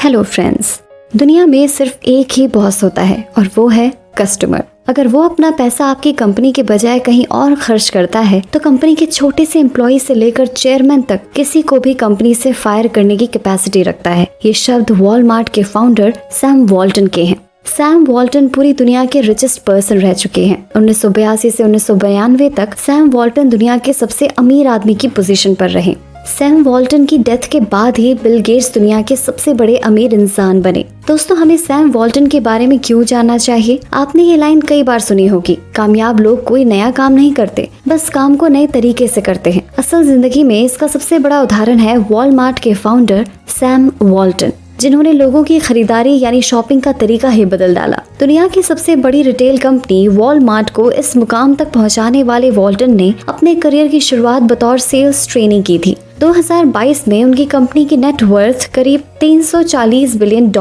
Hello friends, दुनिया में सिर्फ एक ही बॉस होता है और वो है कस्टमर। अगर वो अपना पैसा आपकी कंपनी के बजाय कहीं और खर्च करता है तो कंपनी के छोटे से एम्प्लॉय से लेकर चेयरमैन तक किसी को भी कंपनी से फायर करने की कैपेसिटी रखता है। ये शब्द वॉलमार्ट के फाउंडर सैम वॉल्टन के हैं। सैम वॉल्टन पूरी दुनिया के रिचेस्ट पर्सन रह चुके हैं। 1982 से 1992 तक सैम वॉल्टन दुनिया के सबसे अमीर आदमी की पोजीशन पर रहे। सैम वॉल्टन की डेथ के बाद ही बिल गेट्स दुनिया के सबसे बड़े अमीर इंसान बने। दोस्तों, हमें सैम वॉल्टन के बारे में क्यों जानना चाहिए? आपने ये लाइन कई बार सुनी होगी, कामयाब लोग कोई नया काम नहीं करते, बस काम को नए तरीके से करते हैं। असल जिंदगी में इसका सबसे बड़ा उदाहरण है वॉलमार्ट के फाउंडर सैम वॉल्टन, जिन्होंने लोगों की खरीदारी यानी शॉपिंग का तरीका ही बदल डाला। दुनिया की सबसे बड़ी रिटेल कंपनी वॉलमार्ट को इस मुकाम तक पहुंचाने वाले वॉल्टन ने अपने करियर की शुरुआत बतौर सेल्स ट्रेनी की थी। 2022 में उनकी कंपनी की नेट वर्थ करीब $340 बिलियन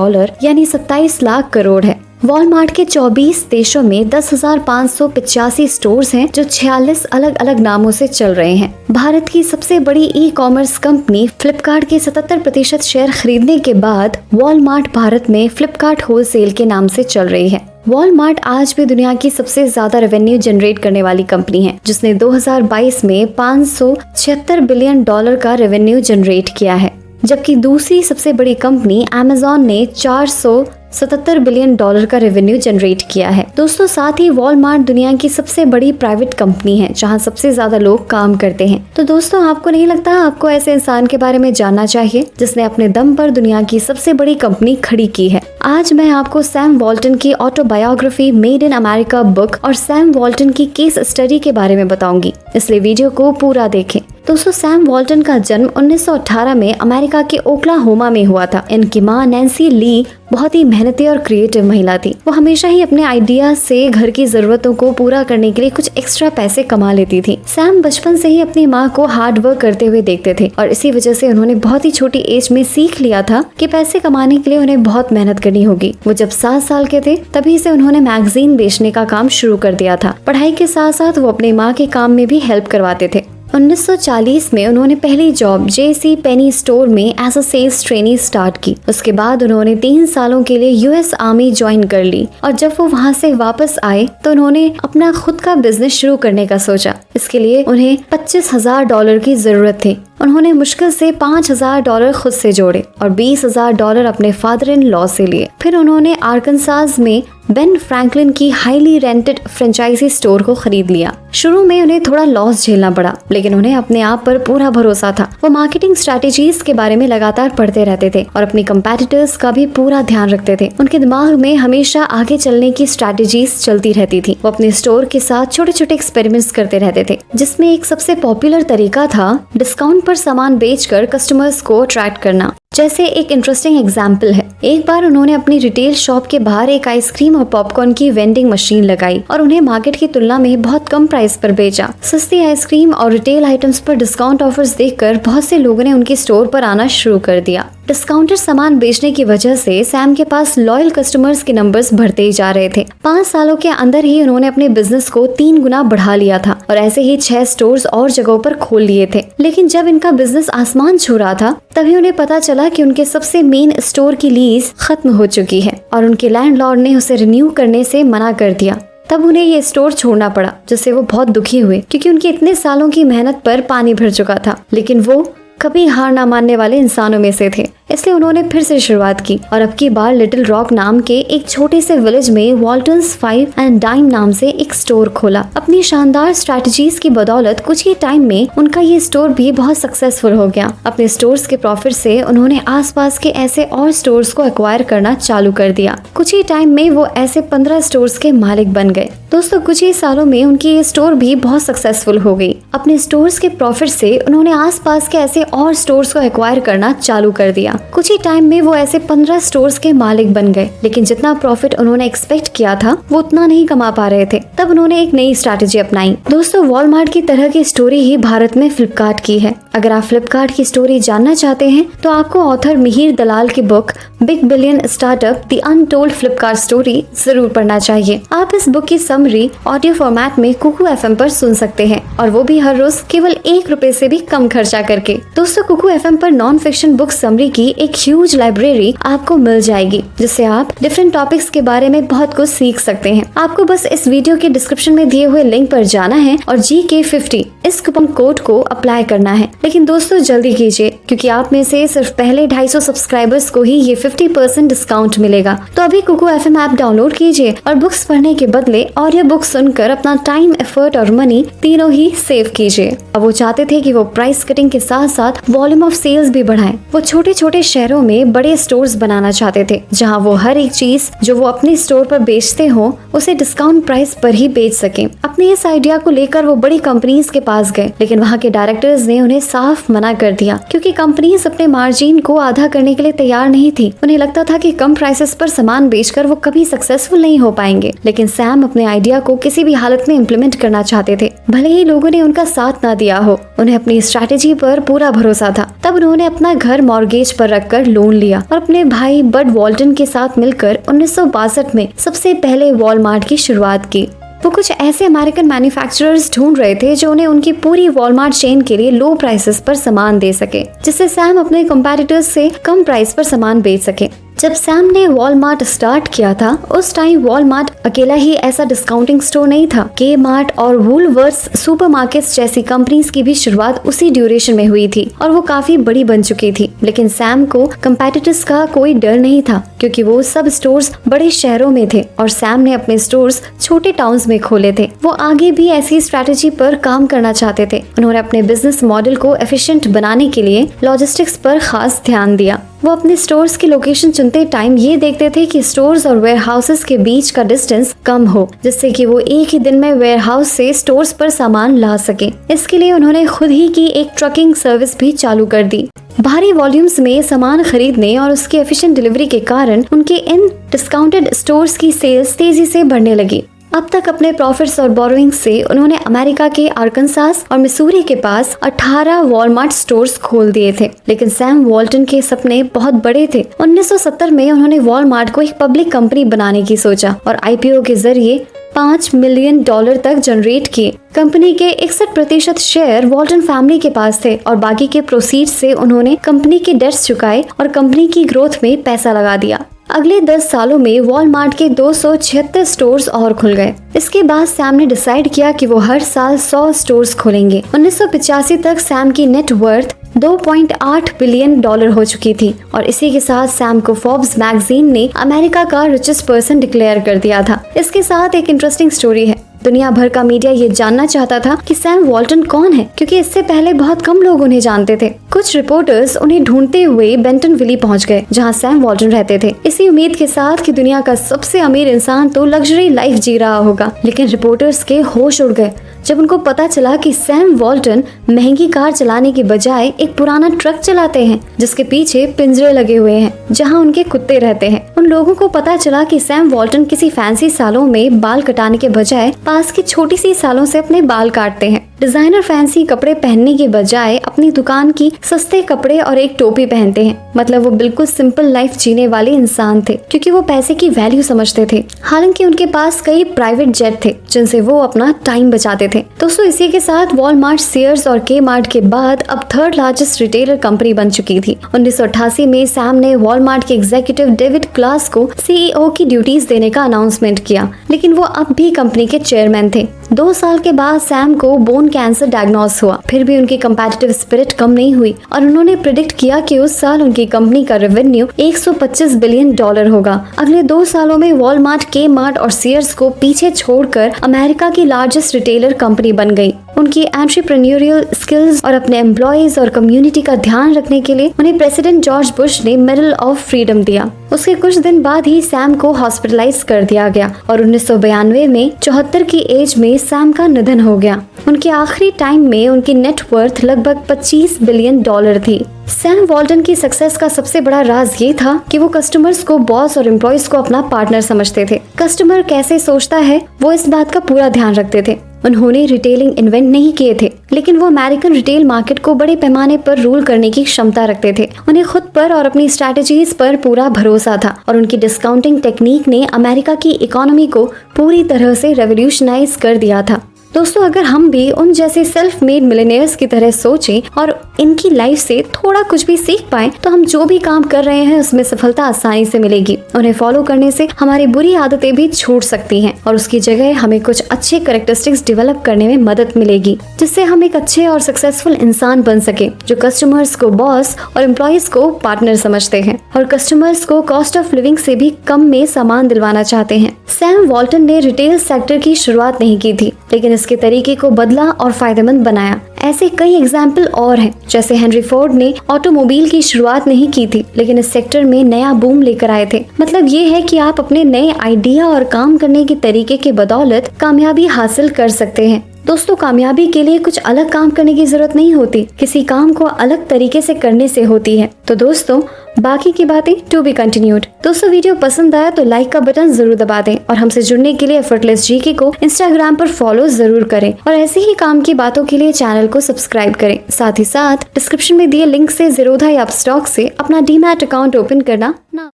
यानी 27 लाख करोड़ है। वॉलमार्ट के 24 देशों में 10,585 स्टोर्स हैं जो 46 अलग अलग नामों से चल रहे हैं। भारत की सबसे बड़ी ई कॉमर्स कंपनी फ्लिपकार्ट के 77% शेयर खरीदने के बाद वॉलमार्ट भारत में फ्लिपकार्ट होलसेल के नाम से चल रही है। वॉलमार्ट आज भी दुनिया की सबसे ज्यादा रेवेन्यू जनरेट करने वाली कंपनी है, जिसने 2022 में $576 बिलियन का रेवेन्यू जनरेट किया है, जबकि दूसरी सबसे बड़ी कंपनी अमेज़न ने $477 बिलियन का रेवेन्यू जनरेट किया है। दोस्तों, साथ ही वॉलमार्ट दुनिया की सबसे बड़ी प्राइवेट कंपनी है जहां सबसे ज्यादा लोग काम करते हैं। तो दोस्तों, आपको नहीं लगता आपको ऐसे इंसान के बारे में जानना चाहिए जिसने अपने दम पर दुनिया की सबसे बड़ी कंपनी खड़ी की है? आज मैं आपको सैम वॉल्टन की autobiography made in America book और सैम वॉल्टन की केस स्टडी के बारे में बताऊंगी, इसलिए वीडियो को पूरा देखें। दोस्तों, सैम वॉल्टन का जन्म 1918 में अमेरिका के ओक्लाहोमा में हुआ था। इनकी मां नैन्सी ली बहुत ही मेहनती और क्रिएटिव महिला थी। वो हमेशा ही अपने आइडिया से घर की जरूरतों को पूरा करने के लिए कुछ एक्स्ट्रा पैसे कमा लेती थी। सैम बचपन से ही अपनी माँ को हार्ड वर्क करते हुए देखते थे और इसी वजह से उन्होंने बहुत ही छोटी एज में सीख लिया था कि पैसे कमाने के लिए उन्हें बहुत मेहनत करनी होगी। वो जब 7 साल के थे तभी से उन्होंने मैगजीन बेचने का काम शुरू कर दिया था। पढ़ाई के साथ साथ वो अपनी माँ के काम में भी हेल्प करवाते थे। 1940 में उन्होंने पहली जॉब JC पेनी स्टोर में as a sales trainee start की। उसके बाद उन्होंने 3 सालों के लिए US आर्मी ज्वाइन कर ली और जब वो वहाँ से वापस आए तो उन्होंने अपना खुद का बिजनेस शुरू करने का सोचा। इसके लिए उन्हें $25,000 की जरूरत थी। उन्होंने मुश्किल से $5,000 खुद से जोड़े और $20,000 अपने फादर इन लॉ से लिए। फिर उन्होंने आर्कनसास में बेन फ्रैंकलिन की हाईली रेंटेड फ्रेंचाइजी स्टोर को खरीद लिया। शुरू में उन्हें थोड़ा लॉस झेलना पड़ा, लेकिन उन्हें अपने आप पर पूरा भरोसा था। वो मार्केटिंग स्ट्रेटेजीज के बारे में लगातार पढ़ते रहते थे और अपने कंपेटिटर्स का भी पूरा ध्यान रखते थे। उनके दिमाग में हमेशा आगे चलने की स्ट्रेटेजीज चलती रहती थी। वो अपने स्टोर के साथ छोटे छोटे एक्सपेरिमेंट्स करते रहते थे, जिसमें एक सबसे पॉपुलर तरीका था डिस्काउंट पर सामान बेचकर कस्टमर्स को अट्रैक्ट करना। जैसे एक इंटरेस्टिंग एग्जाम्पल है, एक बार उन्होंने अपनी रिटेल शॉप के बाहर एक आइसक्रीम और पॉपकॉर्न की वेंडिंग मशीन लगाई और उन्हें मार्केट की तुलना में बहुत कम प्राइस पर बेचा। सस्ती आइसक्रीम और रिटेल आइटम्स पर डिस्काउंट ऑफर्स देखकर बहुत से लोगों ने उनके स्टोर पर आना शुरू कर दिया। डिस्काउंटेड सामान बेचने की वजह से सैम के पास लॉयल कस्टमर्स के नंबर्स बढ़ते ही जा रहे थे। 5 सालों के अंदर ही उन्होंने अपने बिजनेस को 3 गुना बढ़ा लिया था और ऐसे ही 6 स्टोर्स और जगहों पर खोल लिए थे। लेकिन जब इनका बिजनेस आसमान छू रहा था तभी उन्हें पता चला कि उनके सबसे मेन स्टोर की लीज खत्म हो चुकी है और उनके लैंडलॉर्ड ने उसे रिन्यू करने से मना कर दिया। तब उन्हें ये स्टोर छोड़ना पड़ा, जिससे वो बहुत दुखी हुए क्योंकि उनके इतने सालों की मेहनत पर पानी भर चुका था। लेकिन वो कभी हार ना मानने वाले इंसानों में से थे, इसलिए उन्होंने फिर से शुरुआत की और अब की बार लिटिल रॉक नाम के एक छोटे से विलेज में वॉल्टन्स 5 एंड डाइम नाम से एक स्टोर खोला। अपनी शानदार स्ट्रेटजीज की बदौलत कुछ ही टाइम में उनका ये स्टोर भी बहुत सक्सेसफुल हो गया। अपने स्टोर्स के प्रॉफिट से उन्होंने आसपास के ऐसे और स्टोर्स को एक्वायर करना चालू कर दिया। कुछ ही टाइम में वो ऐसे 15 स्टोर्स के मालिक बन गए। दोस्तों, कुछ ही सालों में उनकी ये स्टोर भी बहुत सक्सेसफुल हो गई। अपने स्टोर्स के प्रॉफिट से उन्होंने आसपास के ऐसे और स्टोर्स को एक्वायर करना चालू कर दिया। कुछ ही टाइम में वो ऐसे 15 स्टोर्स के मालिक बन गए, लेकिन जितना प्रॉफिट उन्होंने एक्सपेक्ट किया था वो उतना नहीं कमा पा रहे थे। तब उन्होंने एक नई स्ट्रैटेजी अपनाई। दोस्तों, वॉलमार्ट की तरह की स्टोरी ही भारत में फ्लिपकार्ट की है। अगर आप फ्लिपकार्ट की स्टोरी जानना चाहते हैं तो आपको ऑथर मिहिर दलाल की book big billion startup the untold Flipkart story जरूर पढ़ना चाहिए। आप इस बुक की सब समरी ऑडियो फॉर्मेट में कुकू FM पर सुन सकते हैं, और वो भी हर रोज केवल 1 रुपए से भी कम खर्चा करके। दोस्तों, कुकू FM पर नॉन फिक्शन बुक समरी की एक ह्यूज लाइब्रेरी आपको मिल जाएगी, जिससे आप डिफरेंट टॉपिक्स के बारे में बहुत कुछ सीख सकते हैं। आपको बस इस वीडियो के डिस्क्रिप्शन में दिए हुए लिंक पर जाना है और GK50 इस कूपन कोड को अप्लाई करना है। लेकिन दोस्तों जल्दी कीजिए, क्योंकि आप में से सिर्फ पहले 250 सब्सक्राइबर्स को ही ये 50% डिस्काउंट मिलेगा। तो अभी कुकू FM ऐप डाउनलोड कीजिए और बुक्स पढ़ने के बदले ऑडियो बुक सुनकर अपना टाइम, एफर्ट और मनी तीनों ही सेव कीजिए। अब वो चाहते थे कि वो प्राइस कटिंग के साथ साथ वॉल्यूम ऑफ सेल्स भी बढ़ाएं। वो छोटे छोटे शहरों में बड़े स्टोर्स बनाना चाहते थे, जहां वो हर एक चीज जो वो अपने स्टोर पर बेचते हो उसे डिस्काउंट प्राइस पर ही बेच सके। अपने इस आइडिया को लेकर वो बड़ी कंपनीज के पास गए, लेकिन वहाँ के डायरेक्टर्स ने उन्हें साफ मना कर दिया, क्योंकि कंपनीज अपने मार्जिन को आधा करने के लिए तैयार नहीं थी। उन्हें लगता था कि कम प्राइसेस पर सामान बेचकर वो कभी सक्सेसफुल नहीं हो पाएंगे। लेकिन सैम अपने आइडिया को किसी भी हालत में इम्प्लीमेंट करना चाहते थे, भले ही लोगों ने उनका साथ ना दिया हो। उन्हें अपनी स्ट्रैटेजी पर पूरा भरोसा था। तब उन्होंने अपना घर मॉर्गेज पर रखकर लोन लिया और अपने भाई बड वॉल्टन के साथ मिलकर 1962 में सबसे पहले वॉलमार्ट की शुरुआत की। वो कुछ ऐसे अमेरिकन मैन्युफैक्चरर्स ढूंढ रहे थे जो उन्हें उनकी पूरी वॉलमार्ट चेन के लिए लो प्राइसेस पर सामान दे सके, जिससे सैम अपने कंपैटिटर्स से कम प्राइस पर सामान बेच सके। जब सैम ने वॉलमार्ट स्टार्ट किया था, उस टाइम वॉलमार्ट अकेला ही ऐसा डिस्काउंटिंग स्टोर नहीं था। के मार्ट और वूलवर्थ्स सुपरमार्केट्स जैसी कंपनीज की भी शुरुआत उसी ड्यूरेशन में हुई थी और वो काफी बड़ी बन चुकी थी। लेकिन सैम को कंपेटिटर्स का कोई डर नहीं था, क्योंकि वो सब स्टोर्स बड़े शहरों में थे और सैम ने अपने स्टोर्स छोटे टाउन्स में खोले थे। वो आगे भी ऐसी स्ट्रैटेजी पर काम करना चाहते थे। उन्होंने अपने बिजनेस मॉडल को एफिशिएंट बनाने के लिए लॉजिस्टिक्स पर खास ध्यान दिया। वो अपने स्टोर्स की लोकेशन चुनते टाइम ये देखते थे कि स्टोर्स और वेयर हाउसेस के बीच का डिस्टेंस कम हो, जिससे कि वो एक ही दिन में वेयर हाउस से स्टोर्स पर सामान ला सके। इसके लिए उन्होंने खुद ही की एक ट्रकिंग सर्विस भी चालू कर दी। भारी वॉल्यूम्स में सामान खरीदने और उसकी एफिशिएंट डिलीवरी के कारण उनके इन डिस्काउंटेड स्टोर्स की सेल्स तेजी से बढ़ने लगी। अब तक अपने प्रॉफिट्स और बोरोइंग्स से उन्होंने अमेरिका के आर्कनसास और मिसूरी के पास 18 वॉलमार्ट स्टोर्स खोल दिए थे। लेकिन सैम वॉल्टन के सपने बहुत बड़े थे। 1970 में उन्होंने वॉलमार्ट को एक पब्लिक कंपनी बनाने की सोचा और IPO के जरिए $5 मिलियन तक जनरेट किए। कंपनी के 61% शेयर वॉल्टन फैमिली के पास थे और बाकी के प्रोसीड से उन्होंने कंपनी के डेट्स चुकाए और कंपनी की ग्रोथ में पैसा लगा दिया। अगले 10 सालों में वॉलमार्ट के 276 स्टोर्स और खुल गए। इसके बाद सैम ने डिसाइड किया कि वो हर साल 100 स्टोर्स खोलेंगे। 1985 तक सैम की नेट वर्थ $2.8 बिलियन हो चुकी थी और इसी के साथ सैम को फोर्ब्स मैगजीन ने अमेरिका का रिचेस्ट पर्सन डिक्लेयर कर दिया था। इसके साथ एक इंटरेस्टिंग स्टोरी है। दुनिया भर का मीडिया ये जानना चाहता था कि सैम वॉल्टन कौन है, क्योंकि इससे पहले बहुत कम लोग उन्हें जानते थे। कुछ रिपोर्टर्स उन्हें ढूंढते हुए बेंटन विली पहुंच गए, जहां सैम वॉल्टन रहते थे, इसी उम्मीद के साथ कि दुनिया का सबसे अमीर इंसान तो लग्जरी लाइफ जी रहा होगा। लेकिन रिपोर्टर्स के होश उड़ गए जब उनको पता चला कि सैम वॉल्टन महंगी कार चलाने के बजाय एक पुराना ट्रक चलाते हैं, जिसके पीछे पिंजरे लगे हुए हैं जहां उनके कुत्ते रहते हैं। उन लोगों को पता चला कि सैम वॉल्टन किसी फैंसी सालों में बाल कटाने के बजाय पास की छोटी सी सालों से अपने बाल काटते हैं। डिजाइनर फैंसी कपड़े पहनने के बजाय अपनी दुकान की सस्ते कपड़े और एक टोपी पहनते हैं। मतलब वो बिल्कुल सिंपल लाइफ जीने वाले इंसान थे, क्योंकि वो पैसे की वैल्यू समझते थे। हालांकि उनके पास कई प्राइवेट जेट थे जिनसे वो अपना टाइम बचाते थे। दोस्तों, इसी के साथ वॉलमार्ट, सीयर्स और के मार्ट के बाद अब 3rd लार्जेस्ट रिटेलर कंपनी बन चुकी थी। 1988 में सैम ने वॉलमार्ट के एग्जीक्यूटिव डेविड क्लास को CEO की ड्यूटीज देने का अनाउंसमेंट किया, लेकिन वो अब भी कंपनी के चेयरमैन थे। 2 साल के बाद सैम को बोन कैंसर डायग्नोस हुआ। फिर भी उनकी कंपेटिटिव स्पिरिट कम नहीं हुई और उन्होंने प्रेडिक्ट किया कि उस साल उनकी कंपनी का रेवेन्यू $125 बिलियन होगा। अगले 2 सालों में वॉलमार्ट, के मार्ट और सीयर्स को पीछे छोड़कर अमेरिका की लार्जेस्ट रिटेलर कंपनी बन गई। उनकी एंटरप्रेन्योरियल स्किल्स और अपने एम्प्लॉयज और कम्युनिटी का ध्यान रखने के लिए उन्हें प्रेसिडेंट जॉर्ज बुश ने मेडल ऑफ फ्रीडम दिया। उसके कुछ दिन बाद ही सैम को हॉस्पिटलाइज कर दिया गया और 1992 में 74 की एज में सैम का निधन हो गया। उनके आखिरी टाइम में उनकी नेटवर्थ लगभग $25 बिलियन थी। सैम वॉल्टन की सक्सेस का सबसे बड़ा राज ये था कि वो कस्टमर्स को बॉस और एम्प्लॉयज को अपना पार्टनर समझते थे। कस्टमर कैसे सोचता है वो इस बात का पूरा ध्यान रखते थे। उन्होंने रिटेलिंग इन्वेंट नहीं किए थे, लेकिन वो अमेरिकन रिटेल मार्केट को बड़े पैमाने पर रूल करने की क्षमता रखते थे। उन्हें खुद पर और अपनी स्ट्रैटेजीज पर पूरा भरोसा था और उनकी डिस्काउंटिंग टेक्निक ने अमेरिका की इकोनॉमी को पूरी तरह से रेवोल्यूशनाइज कर दिया था। दोस्तों, अगर हम भी उन जैसे सेल्फ मेड मिलियनेयर्स की तरह सोचें और इनकी लाइफ से थोड़ा कुछ भी सीख पाएं, तो हम जो भी काम कर रहे हैं उसमें सफलता आसानी से मिलेगी। उन्हें फॉलो करने से हमारी बुरी आदतें भी छूट सकती हैं और उसकी जगह हमें कुछ अच्छे कैरेक्टरिस्टिक्स डेवलप करने में मदद मिलेगी, जिससे हम एक अच्छे और सक्सेसफुल इंसान बन सके जो कस्टमर्स को बॉस और एम्प्लॉयज को पार्टनर समझते हैं और कस्टमर्स को कॉस्ट ऑफ लिविंग से भी कम में सामान दिलवाना चाहते हैं। सैम वॉल्टन ने रिटेल सेक्टर की शुरुआत नहीं की थी, लेकिन इसके तरीके को बदला और फायदेमंद बनाया। ऐसे कई एग्जाम्पल और हैं, जैसे हेनरी फोर्ड ने ऑटोमोबाइल की शुरुआत नहीं की थी, लेकिन इस सेक्टर में नया बूम लेकर आए थे। मतलब ये है कि आप अपने नए आइडिया और काम करने के तरीके के बदौलत कामयाबी हासिल कर सकते हैं। दोस्तों, कामयाबी के लिए कुछ अलग काम करने की जरूरत नहीं होती, किसी काम को अलग तरीके से करने से होती है। तो दोस्तों, बाकी की बातें टू बी कंटिन्यूड। दोस्तों, वीडियो पसंद आया तो लाइक का बटन जरूर दबा दें और हमसे जुड़ने के लिए एफर्टलेस जीके को इंस्टाग्राम पर फॉलो जरूर करें और ऐसे ही काम की बातों के लिए चैनल को सब्सक्राइब करें। साथ ही साथ डिस्क्रिप्शन में दिए लिंक से ज़ीरोधा या अपस्टॉक से अपना डीमैट अकाउंट ओपन करना ना